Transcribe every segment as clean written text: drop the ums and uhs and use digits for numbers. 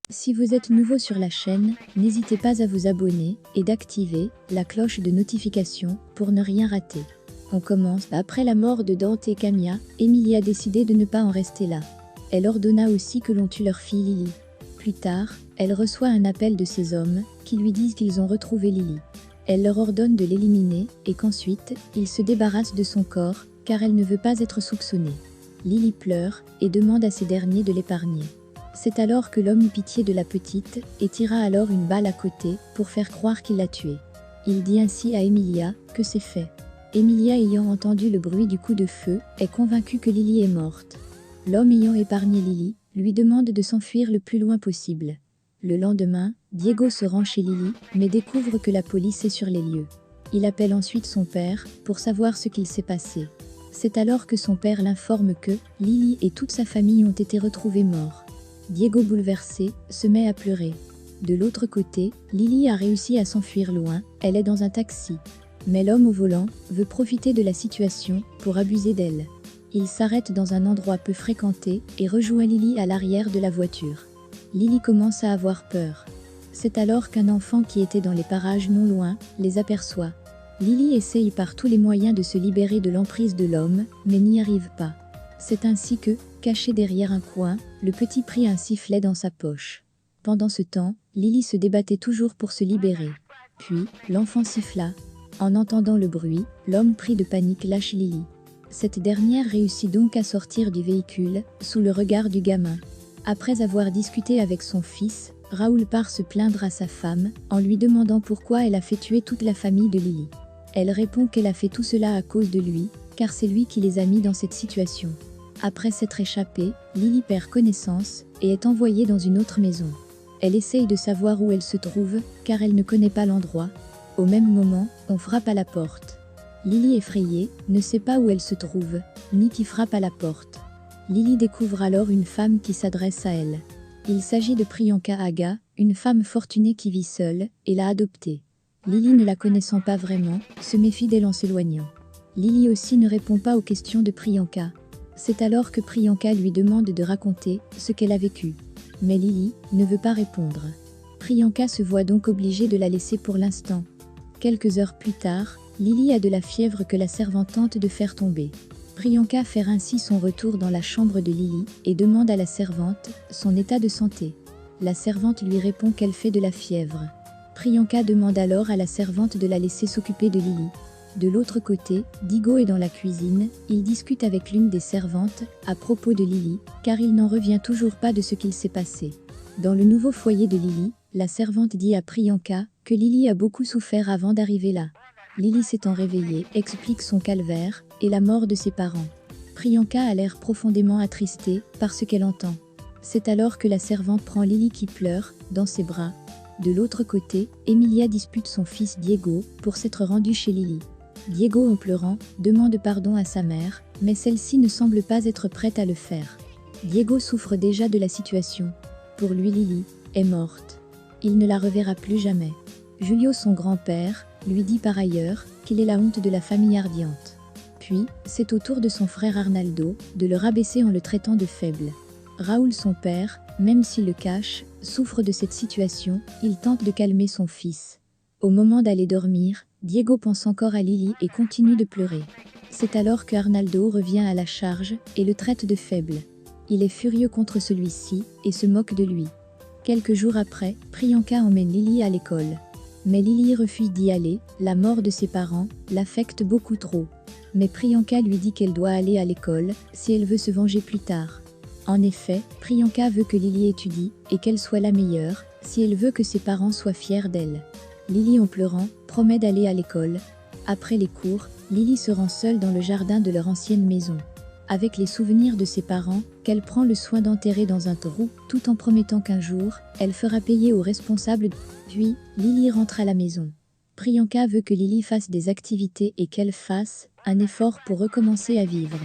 Si vous êtes nouveau sur la chaîne, n'hésitez pas à vous abonner et d'activer la cloche de notification pour ne rien rater. On commence. Après la mort de Dante et Camilla, Emily a décidé de ne pas en rester là. Elle ordonna aussi que l'on tue leur fille Lily. Plus tard, elle reçoit un appel de ses hommes qui lui disent qu'ils ont retrouvé Lily. Elle leur ordonne de l'éliminer et qu'ensuite, ils se débarrassent de son corps car elle ne veut pas être soupçonnée. Lily pleure et demande à ces derniers de l'épargner. C'est alors que l'homme eut pitié de la petite et tira alors une balle à côté pour faire croire qu'il l'a tuée. Il dit ainsi à Emilia que c'est fait. Emilia, ayant entendu le bruit du coup de feu, est convaincue que Lily est morte. L'homme ayant épargné Lily, lui demande de s'enfuir le plus loin possible. Le lendemain, Diego se rend chez Lily, mais découvre que la police est sur les lieux. Il appelle ensuite son père pour savoir ce qu'il s'est passé. C'est alors que son père l'informe que Lily et toute sa famille ont été retrouvés morts. Diego, bouleversé, se met à pleurer. De l'autre côté, Lily a réussi à s'enfuir loin, elle est dans un taxi. Mais l'homme au volant veut profiter de la situation pour abuser d'elle. Il s'arrête dans un endroit peu fréquenté et rejoint Lily à l'arrière de la voiture. Lily commence à avoir peur. C'est alors qu'un enfant qui était dans les parages non loin les aperçoit. Lily essaye par tous les moyens de se libérer de l'emprise de l'homme, mais n'y arrive pas. C'est ainsi que, caché derrière un coin, le petit prit un sifflet dans sa poche. Pendant ce temps, Lily se débattait toujours pour se libérer. Puis, l'enfant siffla. En entendant le bruit, l'homme pris de panique lâche Lily. Cette dernière réussit donc à sortir du véhicule, sous le regard du gamin. Après avoir discuté avec son fils, Raoul part se plaindre à sa femme, en lui demandant pourquoi elle a fait tuer toute la famille de Lily. Elle répond qu'elle a fait tout cela à cause de lui, car c'est lui qui les a mis dans cette situation. Après s'être échappée, Lily perd connaissance et est envoyée dans une autre maison. Elle essaye de savoir où elle se trouve, car elle ne connaît pas l'endroit. Au même moment, on frappe à la porte. Lily, effrayée, ne sait pas où elle se trouve, ni qui frappe à la porte. Lily découvre alors une femme qui s'adresse à elle. Il s'agit de Priyanka Aga, une femme fortunée qui vit seule et l'a adoptée. Lily, ne la connaissant pas vraiment, se méfie d'elle en s'éloignant. Lily aussi ne répond pas aux questions de Priyanka. C'est alors que Priyanka lui demande de raconter ce qu'elle a vécu. Mais Lily ne veut pas répondre. Priyanka se voit donc obligée de la laisser pour l'instant. Quelques heures plus tard, Lily a de la fièvre que la servante tente de faire tomber. Priyanka fait ainsi son retour dans la chambre de Lily et demande à la servante son état de santé. La servante lui répond qu'elle fait de la fièvre. Priyanka demande alors à la servante de la laisser s'occuper de Lily. De l'autre côté, Diego est dans la cuisine, il discute avec l'une des servantes à propos de Lily, car il n'en revient toujours pas de ce qu'il s'est passé. Dans le nouveau foyer de Lily, la servante dit à Priyanka que Lily a beaucoup souffert avant d'arriver là. Lily, s'étant réveillée, explique son calvaire et la mort de ses parents. Priyanka a l'air profondément attristée par ce qu'elle entend. C'est alors que la servante prend Lily qui pleure dans ses bras. De l'autre côté, Emilia dispute son fils Diego pour s'être rendu chez Lily. Diego, en pleurant, demande pardon à sa mère, mais celle-ci ne semble pas être prête à le faire. Diego souffre déjà de la situation. Pour lui, Lily est morte. Il ne la reverra plus jamais. Julio, son grand-père, lui dit par ailleurs qu'il est la honte de la famille Ardiente. Puis, c'est au tour de son frère Arnaldo de le rabaisser en le traitant de faible. Raoul, son père, même s'il le cache, souffre de cette situation, il tente de calmer son fils. Au moment d'aller dormir, Diego pense encore à Lily et continue de pleurer. C'est alors que Arnaldo revient à la charge et le traite de faible. Il est furieux contre celui-ci et se moque de lui. Quelques jours après, Priyanka emmène Lily à l'école. Mais Lily refuse d'y aller, la mort de ses parents l'affecte beaucoup trop. Mais Priyanka lui dit qu'elle doit aller à l'école si elle veut se venger plus tard. En effet, Priyanka veut que Lily étudie et qu'elle soit la meilleure, si elle veut que ses parents soient fiers d'elle. Lily, en pleurant, promet d'aller à l'école. Après les cours, Lily se rend seule dans le jardin de leur ancienne maison. Avec les souvenirs de ses parents, qu'elle prend le soin d'enterrer dans un trou, tout en promettant qu'un jour, elle fera payer aux responsables. Puis, Lily rentre à la maison. Priyanka veut que Lily fasse des activités et qu'elle fasse un effort pour recommencer à vivre.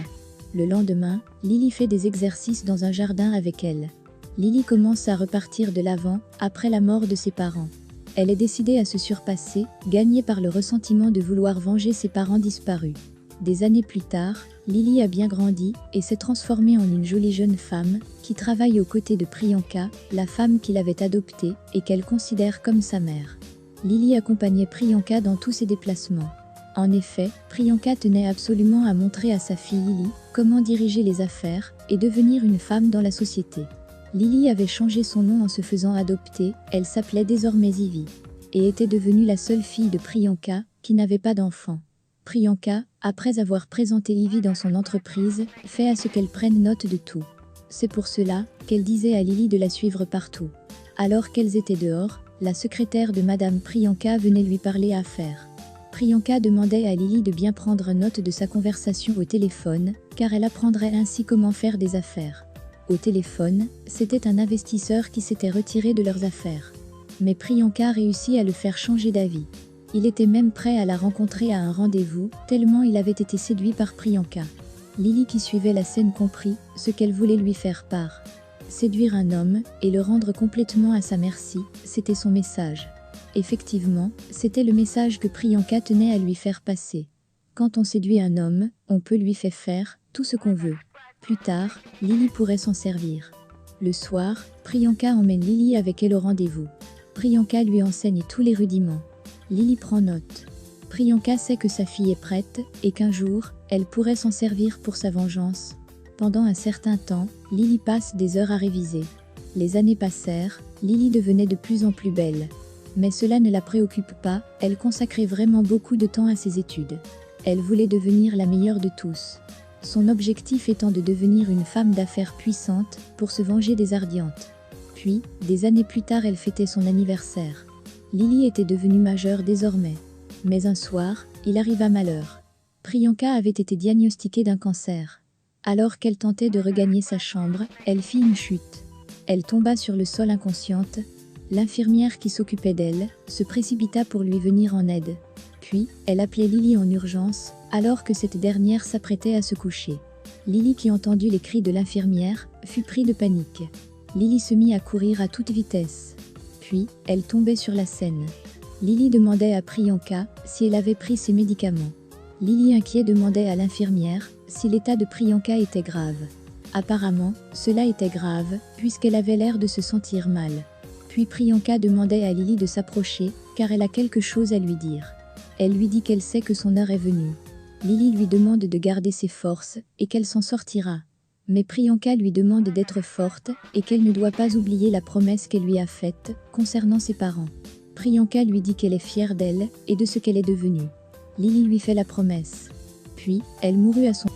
Le lendemain, Lily fait des exercices dans un jardin avec elle. Lily commence à repartir de l'avant, après la mort de ses parents. Elle est décidée à se surpasser, gagnée par le ressentiment de vouloir venger ses parents disparus. Des années plus tard, Lily a bien grandi et s'est transformée en une jolie jeune femme qui travaille aux côtés de Priyanka, la femme qu'il avait adoptée et qu'elle considère comme sa mère. Lily accompagnait Priyanka dans tous ses déplacements. En effet, Priyanka tenait absolument à montrer à sa fille Lily comment diriger les affaires et devenir une femme dans la société. Lily avait changé son nom en se faisant adopter, elle s'appelait désormais Ivy, et était devenue la seule fille de Priyanka qui n'avait pas d'enfant. Priyanka, après avoir présenté Ivy dans son entreprise, fait à ce qu'elle prenne note de tout. C'est pour cela qu'elle disait à Lily de la suivre partout. Alors qu'elles étaient dehors, la secrétaire de Madame Priyanka venait lui parler affaires. Priyanka demandait à Lily de bien prendre note de sa conversation au téléphone, car elle apprendrait ainsi comment faire des affaires. Au téléphone, c'était un investisseur qui s'était retiré de leurs affaires. Mais Priyanka réussit à le faire changer d'avis. Il était même prêt à la rencontrer à un rendez-vous, tellement il avait été séduit par Priyanka. Lily qui suivait la scène comprit ce qu'elle voulait lui faire part. Séduire un homme et le rendre complètement à sa merci, c'était son message. Effectivement, c'était le message que Priyanka tenait à lui faire passer. Quand on séduit un homme, on peut lui faire tout ce qu'on veut. Plus tard, Lily pourrait s'en servir. Le soir, Priyanka emmène Lily avec elle au rendez-vous. Priyanka lui enseigne tous les rudiments. Lily prend note. Priyanka sait que sa fille est prête et qu'un jour, elle pourrait s'en servir pour sa vengeance. Pendant un certain temps, Lily passe des heures à réviser. Les années passèrent, Lily devenait de plus en plus belle. Mais cela ne la préoccupe pas, elle consacrait vraiment beaucoup de temps à ses études. Elle voulait devenir la meilleure de tous. Son objectif étant de devenir une femme d'affaires puissante pour se venger des Ardiantes. Puis, des années plus tard, elle fêtait son anniversaire. Lily était devenue majeure désormais. Mais un soir, il arriva malheur. Priyanka avait été diagnostiquée d'un cancer. Alors qu'elle tentait de regagner sa chambre, elle fit une chute. Elle tomba sur le sol inconsciente. L'infirmière qui s'occupait d'elle se précipita pour lui venir en aide. Puis, elle appelait Lily en urgence, alors que cette dernière s'apprêtait à se coucher. Lily, qui entendit les cris de l'infirmière, fut prise de panique. Lily se mit à courir à toute vitesse. Puis, elle tombait sur la scène. Lily demandait à Priyanka si elle avait pris ses médicaments. Lily, inquiet, demandait à l'infirmière si l'état de Priyanka était grave. Apparemment, cela était grave, puisqu'elle avait l'air de se sentir mal. Puis Priyanka demandait à Lily de s'approcher, car elle a quelque chose à lui dire. Elle lui dit qu'elle sait que son heure est venue. Lily lui demande de garder ses forces, et qu'elle s'en sortira. Mais Priyanka lui demande d'être forte, et qu'elle ne doit pas oublier la promesse qu'elle lui a faite, concernant ses parents. Priyanka lui dit qu'elle est fière d'elle, et de ce qu'elle est devenue. Lily lui fait la promesse. Puis, elle mourut à son